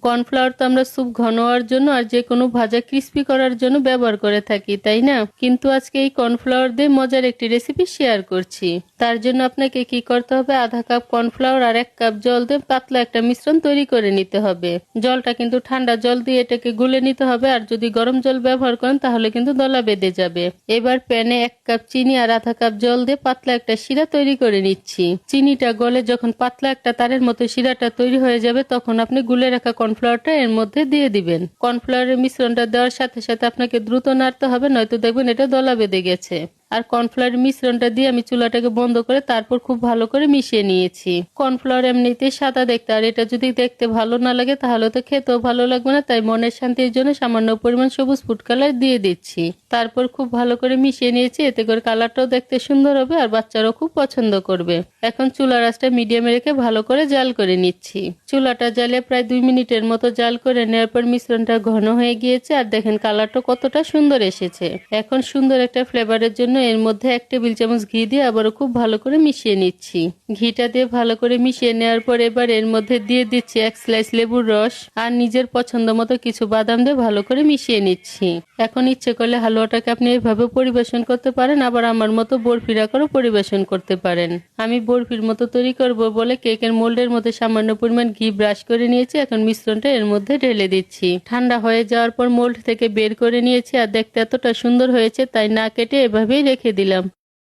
Cornflour তো আমরা soup ঘন হওয়ার জন্য আর যে কোনো ভাজা ক্রিস্পি করার জন্য ব্যবহার করে থাকি, তাই না? কিন্তু আজকে এই কর্নফ্লাওয়ার দিয়ে মজার একটি রেসিপি শেয়ার করছি। তার জন্য আপনাকে কি করতে হবে, আধা কাপ কর্নফ্লাওয়ার আর 1 কাপ জল দিয়ে পাতলা একটা মিশ্রণ তৈরি করে নিতে হবে। জলটা কিন্তু ঠান্ডা জল দিয়ে এটাকে গুলে নিতে হবে, আর যদি গরম জল ব্যবহার করেন তাহলে কিন্তু দলা বেঁধে যাবে। এবার প্যানে 1 কাপ চিনি আর আধা কাপ জল দিয়ে পাতলা একটা শিরা তৈরি করে নিচ্ছি। চিনিটা গলে যখন পাতলা একটা তারের মতো শিরাটা তৈরি হয়ে যাবে, তখন আপনি গুলে রাখা কর্নফ্লাওয়ারটা এর মধ্যে দিয়ে দিবেন। কর্নফ্লাওয়ারের মিশ্রণটা দেওয়ার সাথে সাথে আপনাকে দ্রুত নাড়তে হবে, নয়তো দেখবেন এটা দলা বেঁধে গেছে। আর কর্নফ্লাওয়ারের মিশ্রণটা দিয়ে আমি চুলাটাকে বন্ধ করে তারপর খুব ভালো করে মিশিয়ে নিয়েছি। কর্নফ্লাওয়ার এমনিতেই সাদা দেখতে, আর এটা যদি দেখতে ভালো না লাগে তাহলে তো খেতেও ভালো লাগবে না, তাই মনের শান্তির জন্য সামান্য পরিমাণ সবুজ ফুড কালার দিয়ে দিচ্ছি। তারপর খুব ভালো করে মিশিয়ে নিয়েছি, এতে করে কালারটাও দেখতে সুন্দর হবে আর বাচ্চারাও খুব পছন্দ করবে। এখন চুলার আঁচটা মিডিয়ামে রেখে ভালো করে জাল করে নিচ্ছি। চুলাটা জ্বালিয়ে প্রায় 2 মিনিটের মতো জাল করে নেওয়ার পর মিশ্রণটা ঘন হয়ে গিয়েছে, আর দেখেন কালারটা কতটা সুন্দর এসেছে। এখন সুন্দর একটা ফ্লেভারের জন্য এর মধ্যে 1 টেবিল চামচ ঘি দিয়ে আবারও খুব ভালো করে মিশিয়ে নিচ্ছি। ঘিটা দিয়ে ভালো করে মিশিয়ে নেওয়ার পর এবার এর মধ্যে দিয়ে দিচ্ছি 1 স্লাইস লেবুর রস আর নিজের পছন্দ মতো কিছু বাদাম দিয়ে ভালো করে মিশিয়ে নিচ্ছি। এখন ইচ্ছে করলে হালুয়াটাকে আপনি এইভাবে পরিবেশন করতে পারেন, আবার আমার মতো বরফির আকারও পরিবেশন করতে পারেন। আমি বরফির মতো তৈরি করব বলে কেকের মোল্ডের মধ্যে সামান্য পরিমাণ ঘি ব্রাশ করে নিয়েছি। এখন মিশ্রণটা এর মধ্যে ঢেলে দিচ্ছি। ঠান্ডা হয়ে যাওয়ার পর মোল্ড থেকে বের করে নিয়েছি, আর দেখতে এতটা সুন্দর হয়েছে তাই না কেটে এভাবেই রেখে দিলাম।